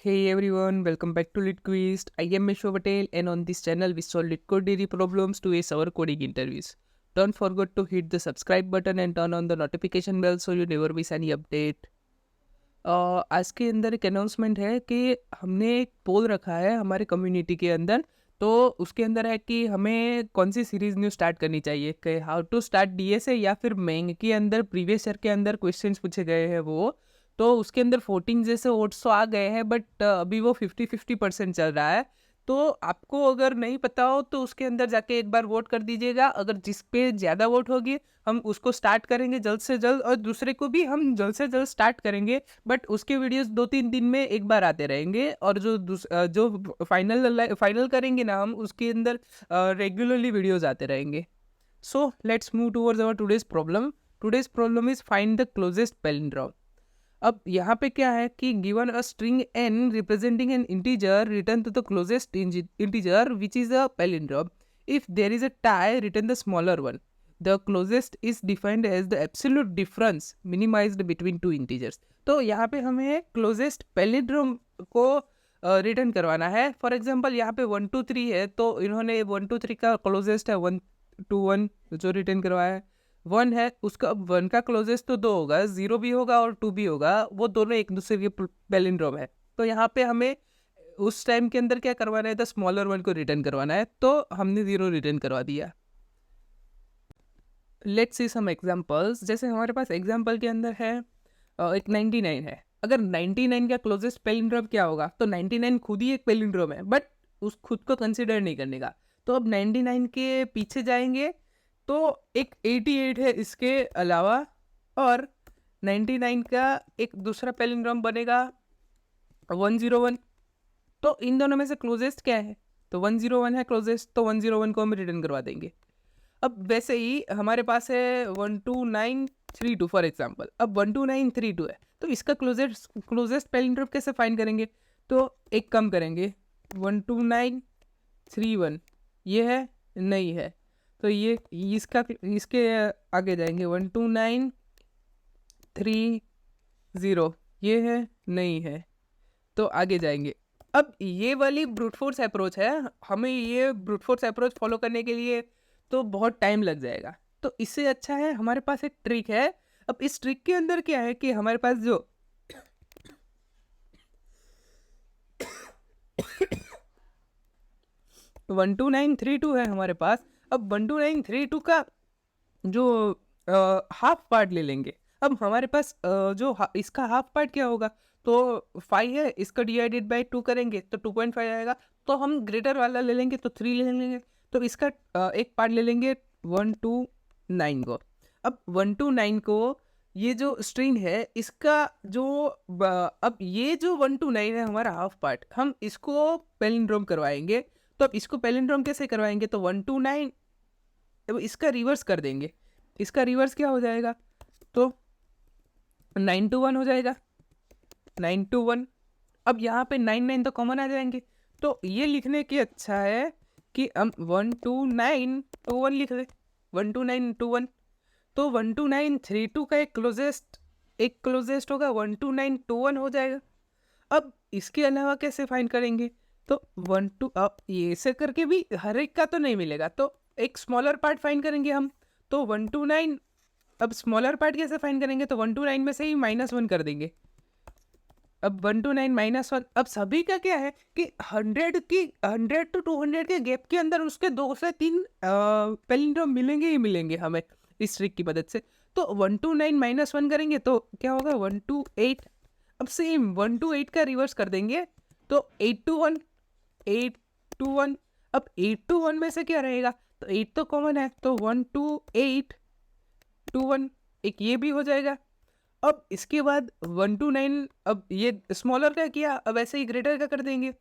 Hey everyone, welcome back to LitQuist. I am Meshwa Patel, and on this channel we solve LitCode daily problems to ace our coding interviews. Don't forget to hit the subscribe button and turn on the notification bell so you never miss any update. आज के अंदर एक announcement है कि हमने एक पोल रखा है हमारे कम्युनिटी के अंदर। तो उसके अंदर है कि हमें कौन सी सीरीज न्यू स्टार्ट करनी चाहिए, कि हाउ टू स्टार्ट डीएसए या फिर मैंग के अंदर प्रीवियस ईयर के अंदर क्वेश्चंस पूछे गए हैं वो। तो उसके अंदर 14 जैसे वोट्स तो आ गए हैं, बट अभी वो 50-50% चल रहा है। तो आपको अगर नहीं पता हो तो उसके अंदर जाके एक बार वोट कर दीजिएगा। अगर जिस पे ज़्यादा वोट होगी हम उसको स्टार्ट करेंगे जल्द से जल्द, और दूसरे को भी हम जल्द से जल्द स्टार्ट करेंगे। बट उसके वीडियोस 2-3 दिन में एक बार आते रहेंगे, और जो फाइनल करेंगे ना हम, उसके अंदर रेगुलरली वीडियोस आते रहेंगे। So let's move towards our today's problem. Today's problem is find the closest palindrome. अब यहाँ पे क्या है कि given a string n representing an integer, return to the closest integer which is a palindrome. If there is a tie, return the smaller one. The closest is defined as the absolute difference minimized between two integers. तो यहाँ पे हमें closest palindrome को return करवाना है। For example यहाँ पे 1 2 3 है, तो इन्होंने 1 2 3 का क्लोजेस्ट है 1 2 1 जो रिटर्न करवाया है। 1 है, उसका 1 का क्लोजेस्ट तो 2 होगा, 0 भी होगा और 2 भी होगा, वो दोनों एक दूसरे के पैलिंड्रोम है। तो यहाँ पे हमें उस टाइम के अंदर क्या करवाना है, द स्मॉलर वन को रिटर्न करवाना है। तो हमने 0 रिटर्न करवा दिया। Let's see some examples. जैसे हमारे पास एग्जांपल के अंदर है एक 99 है। अगर 99 का क्लोजेस्ट पैलिंड्रोम क्या होगा, तो 99 खुद ही एक पैलिंड्रोम है, बट उस खुद को कंसिडर नहीं करने का। तो अब 99 के पीछे जाएंगे तो एक 88 है इसके अलावा, और 99 का एक दूसरा पैलिंड्रोम बनेगा 101। तो इन दोनों में से क्लोजेस्ट क्या है, तो 101 है क्लोजेस्ट, तो 101 को हम रिटर्न करवा देंगे। अब वैसे ही हमारे पास है 12932 फॉर एग्जांपल। अब 12932 है, तो इसका क्लोजेस्ट पैलिंड्रोम कैसे फाइंड करेंगे, तो एक कम करेंगे 12931, ये है नहीं है, तो ये इसके आगे जाएंगे 12930, ये है नहीं है, तो आगे जाएंगे। अब ये वाली ब्रूट फोर्स अप्रोच है, हमें ये ब्रूट फोर्स अप्रोच फॉलो करने के लिए तो बहुत टाइम लग जाएगा। तो इससे अच्छा है हमारे पास एक ट्रिक है। अब इस ट्रिक के अंदर क्या है कि हमारे पास जो 12932 है हमारे पास, अब 12932 का जो हाफ पार्ट ले लेंगे। अब हमारे पास इसका हाफ पार्ट क्या होगा, तो 5 है, इसका डिवाइडेड बाय 2 करेंगे तो 2.5 आएगा। तो हम ग्रेटर वाला ले लेंगे तो 3 ले लेंगे, तो इसका एक पार्ट ले लेंगे 129 को। अब 129 को ये जो स्ट्रिंग है इसका जो अब ये जो 129 है हमारा हाफ पार्ट, हम इसको पैलिंड्रोम करवाएंगे। तो अब इसको पैलिंड्रोम कैसे करवाएंगे, तो 129, अब इसका रिवर्स कर देंगे। इसका रिवर्स क्या हो जाएगा, तो 921 हो जाएगा, 921। अब यहाँ पे 99 तो कॉमन आ जाएंगे, तो ये लिखने की अच्छा है कि हम 12921 लिख दे, 12921। तो 12932 का एक क्लोजेस्ट होगा 12921 हो जाएगा। अब इसके अलावा कैसे फाइंड करेंगे, तो 12, अब ये ऐसे करके भी हर एक का तो नहीं मिलेगा, तो एक स्मॉलर पार्ट फाइंड करेंगे हम। तो 129, अब स्मॉलर पार्ट कैसे फाइंड करेंगे, तो 129 में से ही -1 कर देंगे। अब 129 -1, अब सभी का क्या है कि 100 to 200 के गैप के अंदर उसके 2 से 3 पैलिंड्रोम मिलेंगे ही मिलेंगे हमें इस ट्रिक की मदद से। तो 129 -1 करेंगे तो क्या होगा 128। अब सेम 128 का रिवर्स कर देंगे तो 821। अब 821 में से क्या रहेगा, तो 8 तो कॉमन है, तो 12821 एक ये भी हो जाएगा। अब इसके बाद 129, अब ये स्मॉलर का किया, अब ऐसे ही ग्रेटर का कर देंगे,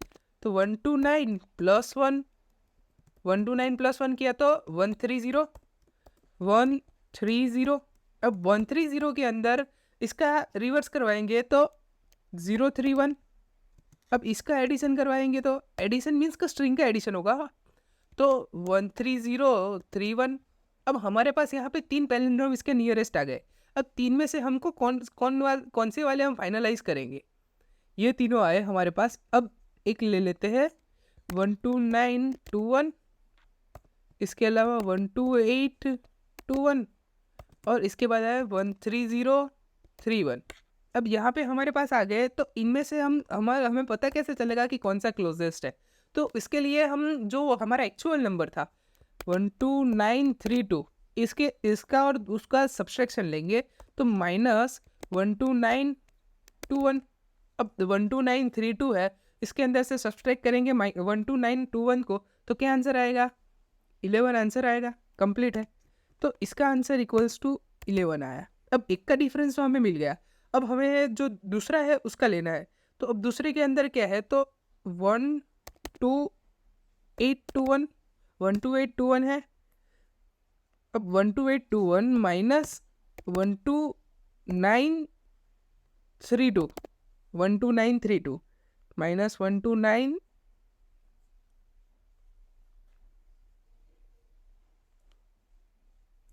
तो 129 + 1, 129 + 1 किया तो 130। अब 130 के अंदर इसका रिवर्स करवाएंगे तो 031। अब इसका एडिशन करवाएंगे तो एडिशन मीन्स का स्ट्रिंग का एडिशन होगा, तो 13031। अब हमारे पास यहाँ पे 3 पैलिंड्रोम इसके नियरेस्ट आ गए। अब 3 में से हमको कौन से वाले हम फाइनलाइज करेंगे, ये तीनों आए हमारे पास। अब एक ले लेते हैं 12921, इसके अलावा 12821 और इसके बाद आया 13031। अब यहाँ पे हमारे पास आ गए, तो इनमें से हमें पता कैसे चलेगा कि कौन सा क्लोजेस्ट है? तो इसके लिए हम जो हमारा एक्चुअल नंबर था 12932, इसका और उसका सब्सट्रैक्शन लेंगे तो -12921। अब 12932 है, इसके अंदर से सब्सट्रैक्ट करेंगे 12921 को, तो क्या आंसर आएगा? 11 आंसर आएगा। कंप्लीट है। तो इसका आंसर इक्वल्स टू 11 आया। अब एक का डिफरेंस तो हमें मिल गया, अब हमें जो दूसरा है उसका लेना है। तो अब दूसरे के अंदर क्या है? तो 12821 है। अब 12821 माइनस 12932 माइनस 129,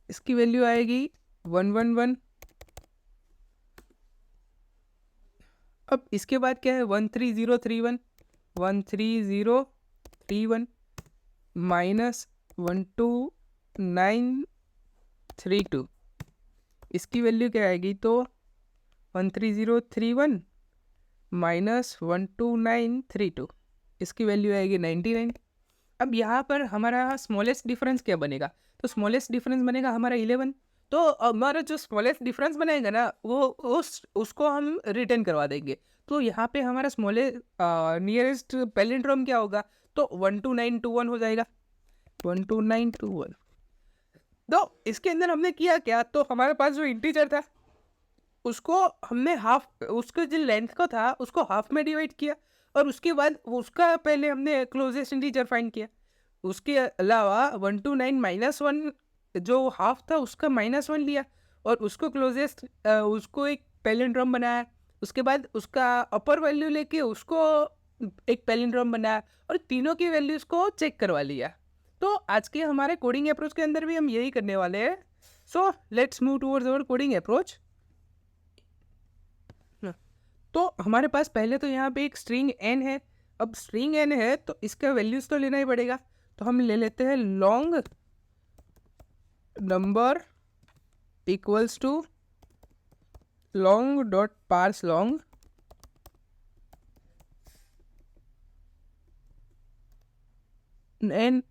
इसकी वैल्यू आएगी 111। अब इसके बाद क्या है? 13031 माइनस 12932, इसकी वैल्यू क्या आएगी? तो 13031 माइनस 12932, इसकी वैल्यू आएगी 99। अब यहाँ पर हमारा स्मॉलेस्ट डिफरेंस क्या बनेगा? तो स्मॉलेस्ट डिफरेंस बनेगा हमारा 11। तो हमारा जो स्मॉलेस्ट डिफरेंस बनेगा ना, वो उसको हम रिटर्न करवा देंगे। तो यहाँ पे हमारा नियरेस्ट पैलिंड्रोम क्या होगा? तो 12921 हो जाएगा। 12921। तो इसके अंदर हमने किया क्या? तो हमारे पास जो इंटीजर था उसको हमने हाफ, उसके जो लेंथ का था उसको हाफ में डिवाइड किया, और उसके बाद उसका पहले हमने क्लोजेस्ट इंटीजर फाइंड किया। उसके अलावा 129 -1 जो हाफ था उसका -1 लिया, और उसको क्लोजेस्ट उसको एक पैलिंड्रोम बनाया। उसके बाद उसका अपर वैल्यू लेके उसको एक पैलिंड्रोम बनाया, और तीनों की वैल्यूज को चेक करवा लिया। तो आज के हमारे कोडिंग अप्रोच के अंदर भी हम यही करने वाले हैं। सो let's move towards our coding approach. तो हमारे पास पहले तो यहाँ पे एक स्ट्रिंग n है। अब स्ट्रिंग n है तो इसका वैल्यूज तो लेना ही पड़ेगा। तो हम ले लेते हैं long number equals to long dot parse long n,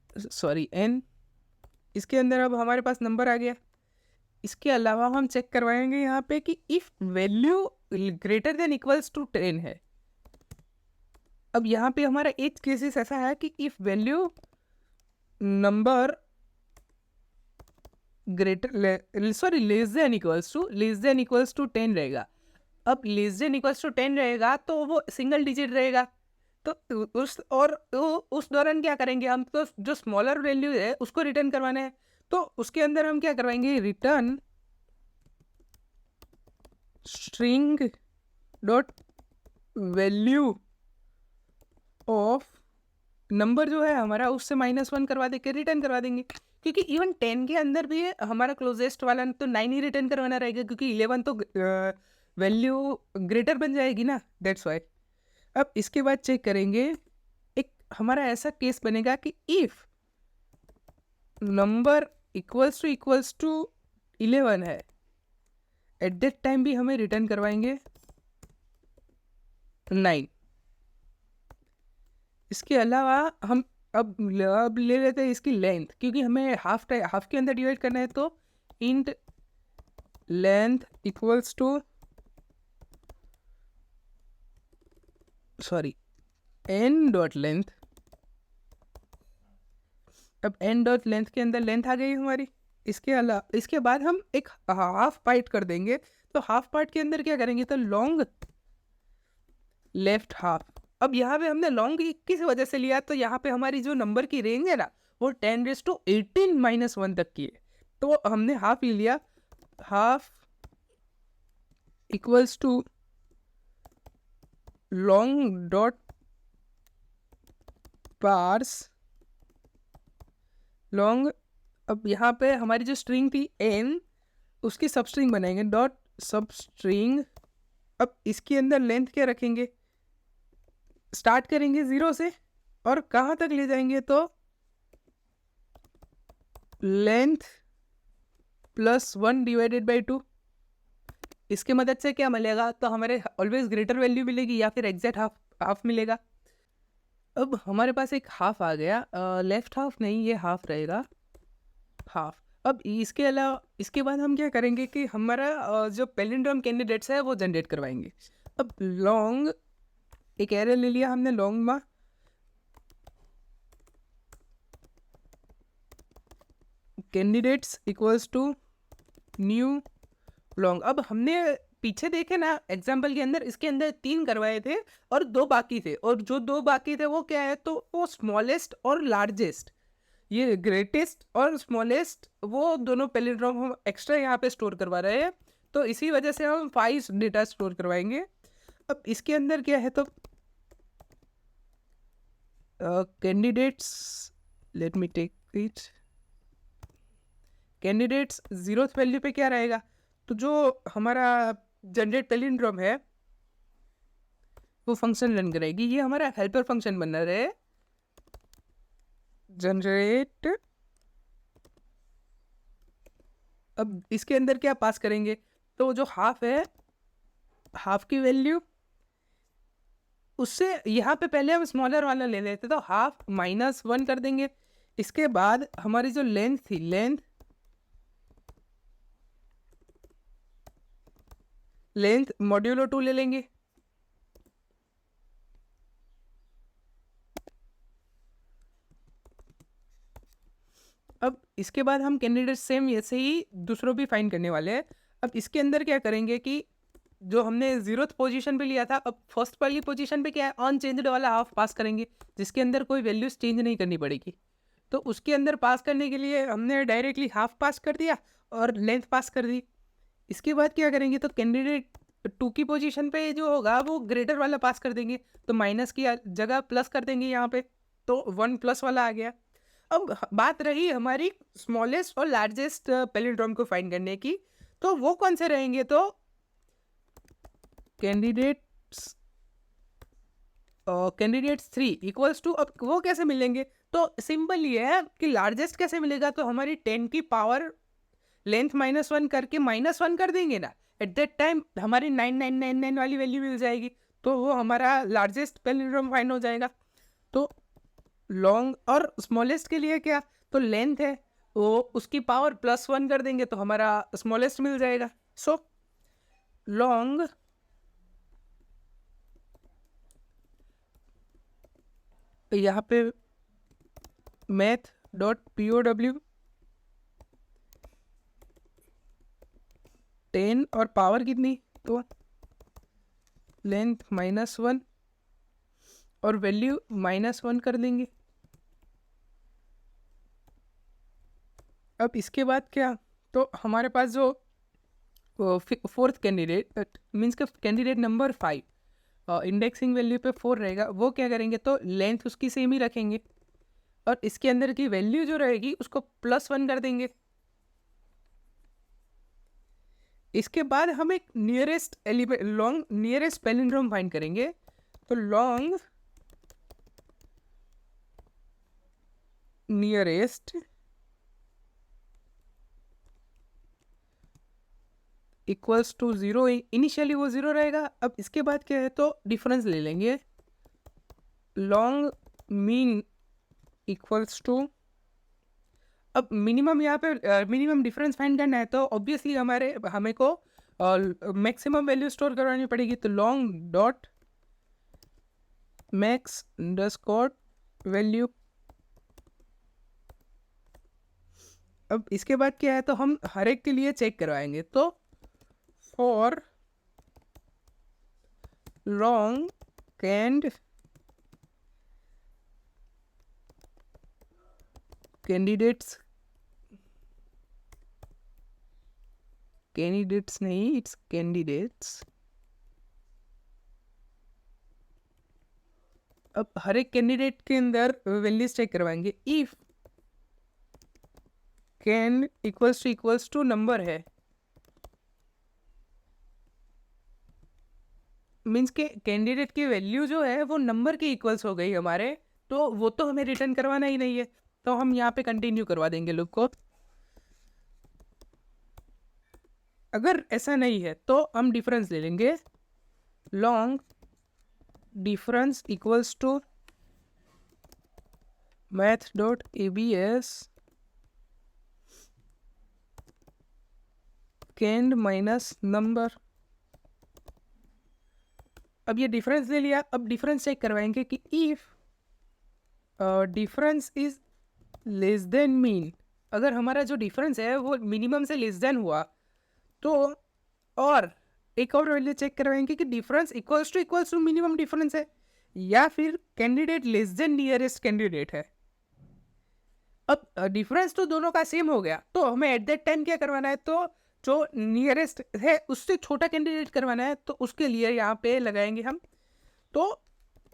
इसके अंदर अब हमारे पास नंबर आ गया। इसके अलावा हम चेक करवाएंगे यहाँ पे कि if value greater than equals to 10 है। अब यहाँ पे हमारा एक केसेस ऐसा है कि if value number less than equals to 10 रहेगा। अब लेस देन इक्वल्स टू 10 रहेगा तो वो सिंगल डिजिट रहेगा। तो उस दौरान क्या करेंगे हम? तो जो स्मॉलर वैल्यू है उसको रिटर्न करवाना है। तो उसके अंदर हम क्या करवाएंगे? Return string dot value of number जो है हमारा उससे -1 करवा दे के रिटर्न करवा देंगे, क्योंकि इवन 10 के अंदर भी हमारा क्लोजेस्ट वाला तो 9 ही रिटर्न करवाना रहेगा, क्योंकि 11 तो वैल्यू ग्रेटर बन जाएगी ना, दैट्स वाई। अब इसके बाद चेक करेंगे, एक हमारा ऐसा केस बनेगा कि इफ नंबर इक्वल्स टू 11 है, एट दैट टाइम भी हमें रिटर्न करवाएंगे 9। इसके अलावा हम अब ले लेते हैं इसकी लेंथ, क्योंकि हमें हाफ के अंदर डिवाइड करना है। तो int length equals to n dot length. अब n डॉट लेंथ के अंदर लेंथ आ गई हमारी। इसके बाद हम एक हाफ पार्ट कर देंगे। तो हाफ पार्ट के अंदर क्या करेंगे? तो लॉन्ग लेफ्ट हाफ। अब यहाँ पे हमने लॉन्ग किस वजह से लिया? तो यहाँ पे हमारी जो नंबर की रेंज है ना वो 10⁻18 -1 तक की है, तो हमने हाफ ही लिया। Half equals to long dot parse long. अब यहाँ पे हमारी जो स्ट्रिंग थी n, उसकी सब स्ट्रिंग बनाएंगे, डॉट सब स्ट्रिंग। अब इसके अंदर लेंथ क्या रखेंगे? स्टार्ट करेंगे 0 से और कहाँ तक ले जाएंगे, तो लेंथ +1 डिवाइडेड बाई 2। इसकी मदद से क्या मिलेगा, तो हमारे ऑलवेज ग्रेटर वैल्यू मिलेगी या फिर एग्जैक्ट हाफ मिलेगा। अब हमारे पास एक हाफ आ गया, लेफ्ट हाफ नहीं, ये हाफ रहेगा, हाफ। अब इसके अलावा इसके बाद हम क्या करेंगे कि हमारा जो पैलिंड्रोम कैंडिडेट्स है वो जनरेट करवाएंगे। अब लॉन्ग, एक एरे ले लिया हमने लॉन्ग में, candidates equals to new long. अब हमने पीछे देखे ना एग्जाम्पल के अंदर, इसके अंदर 3 करवाए थे और 2 बाकी थे, और जो 2 बाकी थे वो क्या है, तो वो स्मॉलेस्ट और लार्जेस्ट, ये ग्रेटेस्ट और स्मॉलेस्ट, वो दोनों पैलिंड्रोम हम एक्स्ट्रा यहाँ पे स्टोर करवा रहे हैं, तो इसी वजह से हम 5 डेटा स्टोर करवाएंगे। अब इसके अंदर क्या है, तो candidates, let me take it, candidates 0th value पे क्या रहेगा, तो जो हमारा जनरेट पैलिंड्रोम है वो फंक्शन रन करेगी, ये हमारा हेल्पर फंक्शन बन रहा है, जनरेट। अब इसके अंदर क्या पास करेंगे, तो जो हाफ है, हाफ की वैल्यू उससे यहाँ पे पहले हम स्मॉलर वाला ले लेते, तो हाफ -1 कर देंगे। इसके बाद हमारी जो लेंथ थी, लेंथ मॉड्यूलो 2 ले लेंगे। अब इसके बाद हम कैंडिडेट सेम ऐसे ही दूसरों भी फाइंड करने वाले हैं। अब इसके अंदर क्या करेंगे कि जो हमने 0th पोजीशन पे लिया था, अब फर्स्ट वाली पोजीशन पे क्या है, अनचेंज्ड वाला हाफ पास करेंगे, जिसके अंदर कोई वैल्यूज चेंज नहीं करनी पड़ेगी। तो उसके अंदर पास करने के लिए हमने डायरेक्टली हाफ पास कर दिया और लेंथ पास कर दी। इसके बाद क्या करेंगे, तो कैंडिडेट 2 की पोजीशन पे जो होगा वो ग्रेटर वाला पास कर देंगे, तो माइनस की जगह प्लस कर देंगे यहाँ पे, तो 1+ वाला आ गया। अब बात रही हमारी स्मॉलेस्ट और लार्जेस्ट पैलिंड्रोम को फाइंड करने की, तो वो कौन से रहेंगे, तो कैंडिडेट्स 3 इक्वल्स टू, अब वो कैसे मिलेंगे, तो सिंपल ये है कि लार्जेस्ट कैसे मिलेगा, तो हमारी 10 की पावर लेंथ -1 करके -1 कर देंगे ना, एट दैट टाइम हमारी 9999 वाली वैल्यू मिल जाएगी, तो वो हमारा लार्जेस्ट पैलिंड्रोम फाइंड हो जाएगा। तो लॉन्ग और स्मॉलेस्ट के लिए क्या, तो लेंथ है वो उसकी पावर +1 कर देंगे तो हमारा स्मॉलेस्ट मिल जाएगा। सो लॉन्ग यहाँ पे math.pow 10 और पावर कितनी, तो लेंथ -1 और वैल्यू -1 कर देंगे। अब इसके बाद क्या, तो हमारे पास जो 4th कैंडिडेट मीन्स का कैंडिडेट नंबर 5 इंडेक्सिंग वैल्यू पे 4 रहेगा, वो क्या करेंगे, तो लेंथ उसकी सेम ही रखेंगे और इसके अंदर की वैल्यू जो रहेगी उसको +1 कर देंगे। इसके बाद हम एक nearest element, long nearest palindrome find करेंगे, तो long nearest equals to 0, initially वो 0 रहेगा। अब इसके बाद क्या है, तो डिफरेंस ले लेंगे, लॉन्ग मीन इक्वल्स टू, अब मिनिमम यहाँ पे मिनिमम डिफरेंस फाइंड करना है, तो ऑब्वियसली हमें को मैक्सिमम वैल्यू स्टोर करवानी पड़ेगी, तो long dot max underscore value. अब इसके बाद क्या है, तो हम हर एक के लिए चेक करवाएंगे, तो फॉर लॉन्ग कैंडिडेट्स नहीं, इट्स कैंडिडेट्स। अब हर एक कैंडिडेट के अंदर वैल्यूज चेक करवाएंगे, if can equals to number है, मीन्स के कैंडिडेट की वैल्यू जो है वो नंबर के इक्वल्स हो गई हमारे, तो वो तो हमें रिटर्न करवाना ही नहीं है, तो हम यहाँ पे कंटिन्यू करवा देंगे लूप को। अगर ऐसा नहीं है तो हम डिफरेंस ले लेंगे, long difference equals to math dot abs cand minus number. अब ये डिफरेंस ले लिया, अब डिफरेंस चेक करवाएंगे कि if difference is less than mean, अगर हमारा जो डिफरेंस है वो मिनिमम से लेस देन हुआ तो, और एक और वैल्यू चेक करवाएंगे कि difference equals to minimum difference है या फिर candidate less than nearest candidate है। अब डिफरेंस तो दोनों का सेम हो गया, तो हमें एट दैट टाइम क्या करवाना है, तो जो नियरेस्ट है उससे छोटा कैंडिडेट करवाना है, तो उसके लिए यहाँ पे लगाएंगे हम, तो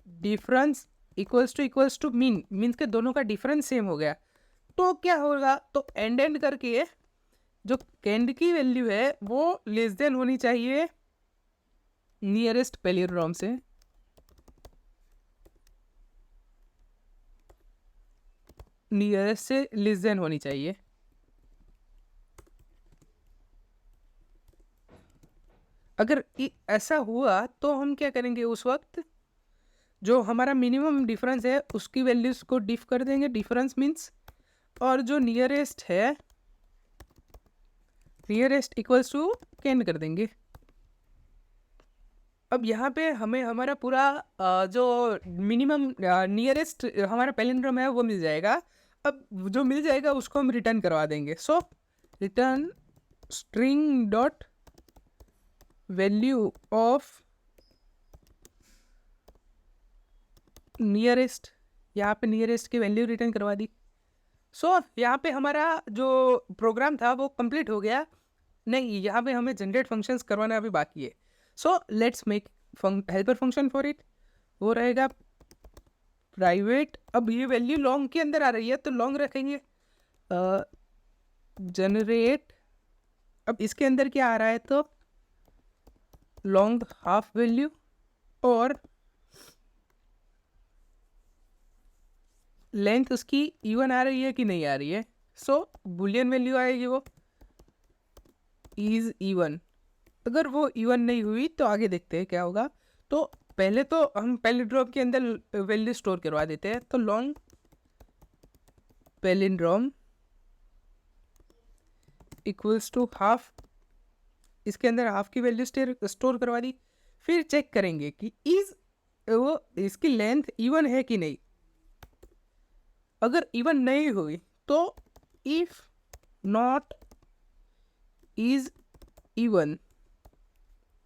difference equals to mean, means के दोनों का डिफरेंस सेम हो गया, तो क्या होगा, तो एंड करके जो कैंड की वैल्यू है वो लेस देन होनी चाहिए नियरेस्ट पैलिंड्रोम से, नियरेस्ट से लेस देन होनी चाहिए। अगर ऐसा हुआ तो हम क्या करेंगे, उस वक्त जो हमारा मिनिमम डिफरेंस है उसकी वैल्यूज को डिफ कर देंगे, डिफरेंस मीन्स, और जो नियरेस्ट है नियरेस्ट इक्वल्स टू कैंड कर देंगे। अब यहाँ पे हमें हमारा पूरा जो मिनिमम नियरेस्ट हमारा पैलिंड्रोम है वो मिल जाएगा। अब जो मिल जाएगा उसको हम रिटर्न करवा देंगे, so return string dot value of nearest, यहाँ पे नियरेस्ट की वैल्यू रिटर्न करवा दी। सो यहाँ पे हमारा जो प्रोग्राम था वो कंप्लीट हो गया। नहीं, यहाँ पे हमें जनरेट फंक्शंस करवाना अभी बाकी है, so let's make helper function for it. वो रहेगा प्राइवेट, अब ये वैल्यू लॉन्ग के अंदर आ रही है तो लॉन्ग रखेंगे, जनरेट, अब इसके अंदर क्या आ रहा है, तो लॉन्ग हाफ वैल्यू, और लेंथ उसकी इवन आ रही है कि नहीं आ रही है, सो बुलियन वैल्यू आएगी वो इज इवन। अगर वो इवन नहीं हुई तो आगे देखते हैं क्या होगा, तो पहले तो हम पैलिंड्रोम के अंदर वैल्यू स्टोर करवा देते हैं, तो long palindrome equals to half, इसके अंदर हाफ की वैल्यू स्टोर करवा दी। फिर चेक करेंगे कि इज वो इसकी लेंथ इवन है कि नहीं। अगर इवन नहीं हुई तो इफ नॉट इज इवन,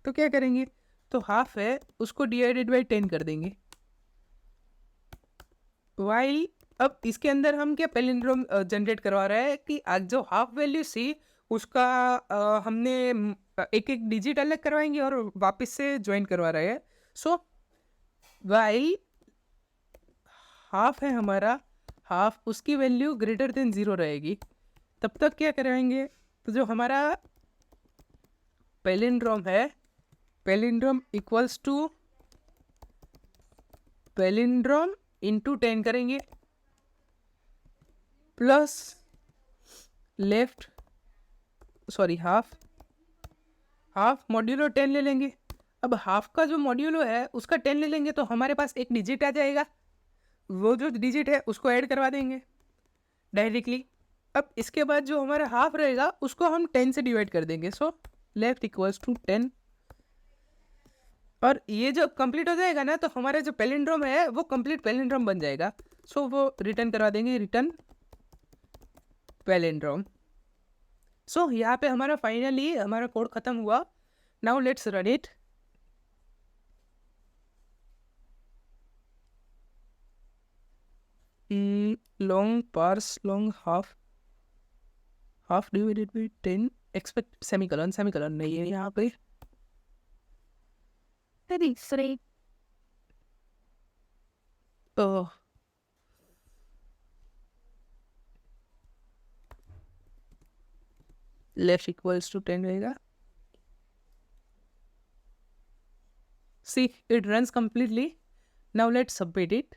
तो क्या करेंगे, तो हाफ है उसको डिवाइडेड बाई 10 कर देंगे। वाइल, अब इसके अंदर हम क्या पैलिंड्रोम जनरेट करवा रहे हैं कि आज जो हाफ वैल्यू सी उसका हमने एक एक डिजिट अलग करवाएंगे और वापस से ज्वाइन करवा रहे हैं। सो वाइल हाफ है हमारा, हाफ उसकी वैल्यू ग्रेटर देन 0 रहेगी, तब तक क्या कराएंगे, तो जो हमारा पैलिंड्रोम है, palindrome equals to palindrome into 10 करेंगे, plus left sorry half modulo 10 ले लेंगे। अब हाफ का जो मॉड्यूलो है उसका 10 ले लेंगे तो हमारे पास एक डिजिट आ जाएगा, वो जो डिजिट है उसको ऐड करवा देंगे डायरेक्टली। अब इसके बाद जो हमारा हाफ रहेगा उसको हम 10 से डिवाइड कर देंगे, सो लेफ्ट इक्वल्स टू 10, और ये जो कंप्लीट हो जाएगा ना तो हमारा जो पैलिंड्रोम है वो कंप्लीट पैलिंड्रोम बन जाएगा। सो वो रिटर्न करवा देंगे, रिटर्न पैलिंड्रोम। सो यहाँ पे हमारा फाइनली हमारा कोड खत्म हुआ। Now let's run it. Long parse long half divided by 10 expect semicolon नहीं है यहाँ पे, लेफ्ट इक्वल्स टू 10 रहेगा। See, it runs completely. Now let's submit it.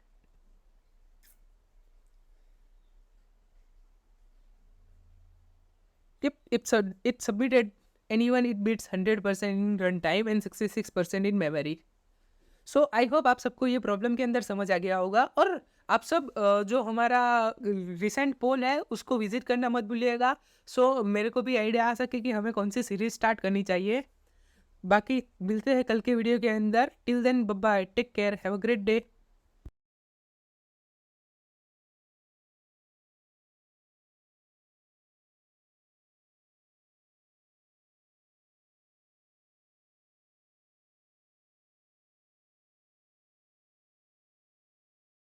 Yep, it's submitted. Anyone it beats 100% in runtime and 66% in memory. So I hope आप सबको ये problem के अंदर समझ आ गया होगा। और आप सब जो हमारा रिसेंट पोल है उसको विजिट करना मत भूलिएगा। सो मेरे को भी आइडिया आ सके कि हमें कौन सी सीरीज स्टार्ट करनी चाहिए। बाकी मिलते हैं कल के वीडियो के अंदर। Till then bye, take care, have a great day.